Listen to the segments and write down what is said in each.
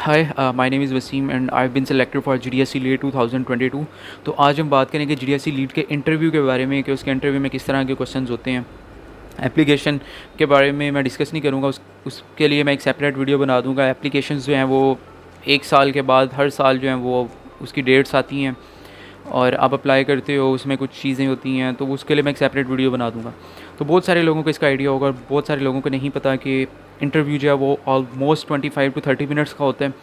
Hi, my name is Wasim and I've been selected for GDSC Lead 2022। तो आज हम बात करेंगे GDSC लीड के इंटरव्यू के बारे में कि उसके इंटरव्यू में किस तरह के क्वेश्चंस होते हैं। एप्लीकेशन के बारे में मैं डिस्कस नहीं करूँगा, उसके लिए मैं एक सेपरेट वीडियो बना दूँगा। एप्लीकेशंस जो हैं वो 1 साल के बाद हर साल जो हैं वो उसकी डेट्स आती हैं और आप अप्लाई करते हो, उसमें कुछ चीज़ें होती हैं, तो उसके लिए मैं एक सेपरेट वीडियो बना दूँगा। तो बहुत सारे लोगों को इसका आइडिया होगा और बहुत सारे लोगों को नहीं पता कि इंटरव्यू जो है वो ऑलमोस्ट 25 to 30 मिनट्स का होता है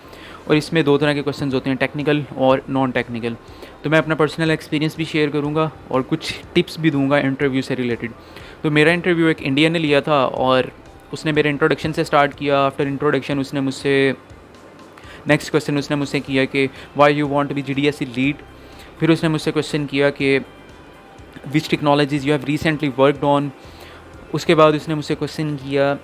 और इसमें 2 तरह के क्वेश्चंस होते हैं, टेक्निकल और नॉन टेक्निकल। तो मैं अपना पर्सनल एक्सपीरियंस भी शेयर करूँगा और कुछ टिप्स भी दूँगा इंटरव्यू से रिलेटेड। तो मेरा इंटरव्यू एक इंडियन ने लिया था और उसने मेरे इंट्रोडक्शन से स्टार्ट किया। आफ्टर इंट्रोडक्शन उसने मुझसे नेक्स्ट क्वेश्चन उसने मुझसे किया कि why you want to be GDSC lead. फिर उसने मुझसे क्वेश्चन किया कि which technologies you have recently worked on. उसके बाद उसने मुझसे क्वेश्चन किया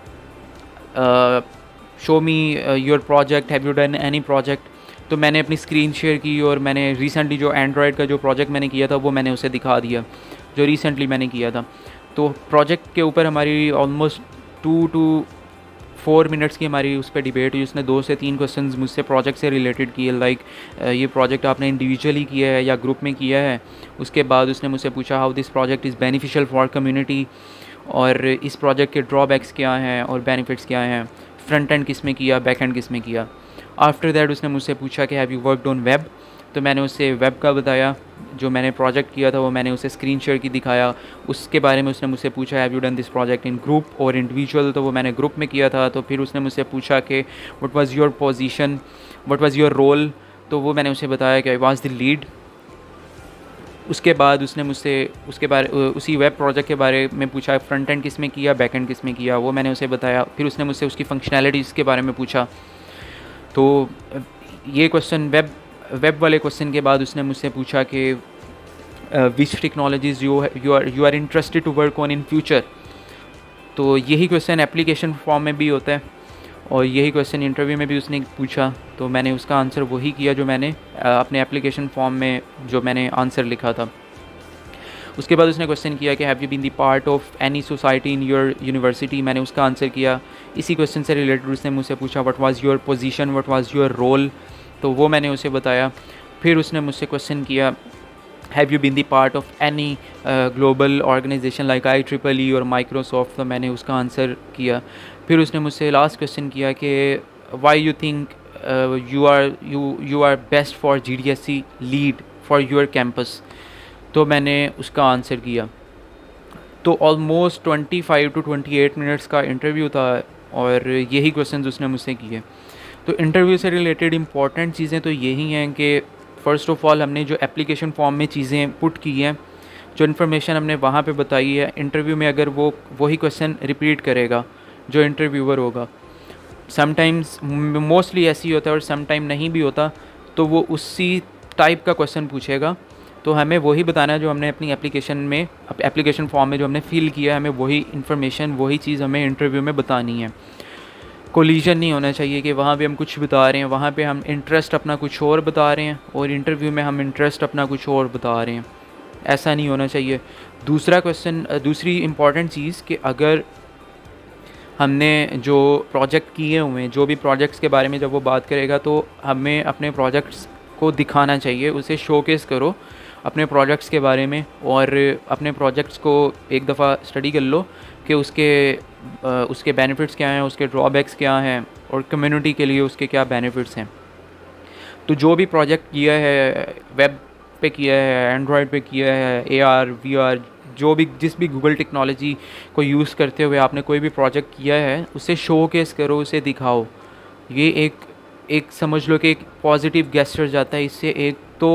show me your project, have you done any project. तो मैंने अपनी स्क्रीन शेयर की और मैंने रिसेंटली जो एंड्रॉयड का जो प्रोजेक्ट मैंने किया था वो मैंने उसे दिखा दिया, जो रिसेंटली मैंने किया था। तो प्रोजेक्ट के ऊपर हमारी ऑलमोस्ट 2 to 4 मिनट्स की हमारी उस पर डिबेट हुई। उसने 2 से 3 क्वेश्चंस मुझसे प्रोजेक्ट से रिलेटेड किए, लाइक ये प्रोजेक्ट आपने इंडिविजुअली किया है या ग्रुप में किया है। उसके बाद उसने मुझसे पूछा how this project is beneficial for community और इस प्रोजेक्ट के ड्रॉबैक्स क्या हैं और बेनिफिट्स क्या हैं, फ्रंट एंड किस में किया, बैक एंड किस में किया। आफ्टर दैट उसने मुझसे पूछा कि have you worked on web. तो मैंने उससे वेब का बताया, जो मैंने प्रोजेक्ट किया था वो मैंने उसे स्क्रीन शेयर की दिखाया। उसके बारे में उसने मुझसे पूछा have you done this project in group और इंडिविजुअल। तो वो मैंने ग्रुप में किया था। तो फिर उसने मुझसे पूछा कि what was your position, what was your role. तो वो मैंने उसे बताया कि आई वाज द लीड। उसके बाद उसने मुझसे उसके बारे उसी वेब प्रोजेक्ट के बारे में पूछा, फ्रंट एंड किस में किया, बैक एंड किस में किया, वो मैंने उसे बताया। फिर उसने मुझसे उसकी फंक्शनैलिटीज़ के बारे में पूछा। तो ये क्वेश्चन वेब वाले क्वेश्चन के बाद उसने मुझसे पूछा कि which technologies you are interested to work on in future. तो यही क्वेश्चन एप्लीकेशन फॉर्म में भी होता है और यही क्वेश्चन इंटरव्यू में भी उसने पूछा। तो मैंने उसका आंसर वही किया जो मैंने अपने एप्लीकेशन फॉर्म में जो मैंने आंसर लिखा था। उसके बाद उसने क्वेश्चन किया कि have you been the part of any society in your university. मैंने उसका आंसर किया। इसी क्वेश्चन से रिलेटेड उसने मुझसे पूछा what was your position, what was your role. तो वो मैंने उसे बताया। फिर उसने मुझसे क्वेश्चन किया have you been the part of any global organization like IEEE और माइक्रोसॉफ्ट। तो मैंने उसका आंसर किया। फिर उसने मुझसे लास्ट क्वेश्चन किया कि why you think you are best for GDSC lead for your campus. तो मैंने उसका आंसर किया। तो ऑलमोस्ट 25 to 28 मिनट्स का इंटरव्यू था और यही क्वेश्चंस उसने मुझसे किए। तो इंटरव्यू से रिलेटेड इंपॉर्टेंट चीज़ें तो यही हैं कि फ़र्स्ट ऑफ़ ऑल हमने जो एप्लीकेशन फॉर्म में चीज़ें पुट की हैं, जो इन्फॉर्मेशन हमने वहाँ पे बताई है, इंटरव्यू में अगर वो वही क्वेश्चन रिपीट करेगा जो इंटरव्यूअर होगा, समटाइम्स मोस्टली ऐसे ही होता है और समटाइम नहीं भी होता, तो वो उसी टाइप का क्वेश्चन पूछेगा। तो हमें वही बताना है जो हमने अपनी एप्लीकेशन फॉर्म में जो हमने फिल किया है, हमें वही इन्फॉर्मेशन, वही चीज़ हमें इंटरव्यू में बतानी है। कोलिजन नहीं होना चाहिए कि वहाँ पे हम कुछ बता रहे हैं, वहाँ पे हम इंटरेस्ट अपना कुछ और बता रहे हैं और इंटरव्यू में हम इंटरेस्ट अपना कुछ और बता रहे हैं। ऐसा नहीं होना चाहिए। दूसरी इम्पॉर्टेंट चीज़ कि अगर हमने जो प्रोजेक्ट किए हुए हैं, जो भी प्रोजेक्ट्स के बारे में जब वो बात करेगा तो हमें अपने प्रोजेक्ट्स को दिखाना चाहिए, उसे शोकेस करो अपने प्रोजेक्ट्स के बारे में और अपने प्रोजेक्ट्स को एक दफ़ा स्टडी कर लो कि उसके बेनिफिट्स क्या हैं, उसके ड्रॉबैक्स क्या हैं और कम्युनिटी के लिए उसके क्या बेनिफिट्स हैं। तो जो भी प्रोजेक्ट किया है, वेब पे किया है, एंड्रॉयड पे किया है, AR VR, जिस भी गूगल टेक्नोलॉजी को यूज़ करते हुए आपने कोई भी प्रोजेक्ट किया है, उसे शोकेस करो, उसे दिखाओ। ये एक समझ लो कि एक पॉजिटिव गेस्चर जाता है इससे। एक तो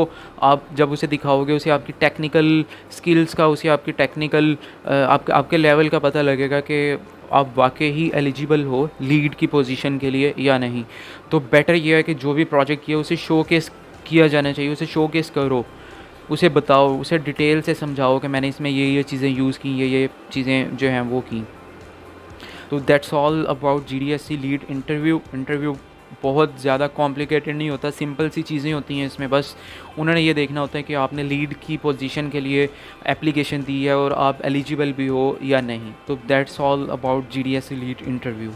आप जब उसे दिखाओगे, उसे आपकी टेक्निकल स्किल्स का, उसे आपकी टेक्निकल आपके लेवल का पता लगेगा कि आप वाकई ही एलिजिबल हो लीड की पोजीशन के लिए या नहीं। तो बेटर ये है कि जो भी प्रोजेक्ट किया उसे शोकेस किया जाना चाहिए, उसे शोकेस करो, उसे बताओ, उसे डिटेल से समझाओ कि मैंने इसमें ये चीज़ें यूज़ की, ये चीज़ें जो हैं वो की। तो that's all about GDSC lead interview बहुत ज़्यादा कॉम्प्लिकेटेड नहीं होता, सिंपल सी चीज़ें होती हैं इसमें। बस उन्होंने ये देखना होता है कि आपने लीड की पोजीशन के लिए एप्लीकेशन दी है और आप एलिजिबल भी हो या नहीं। तो that's all about GDSC lead interview.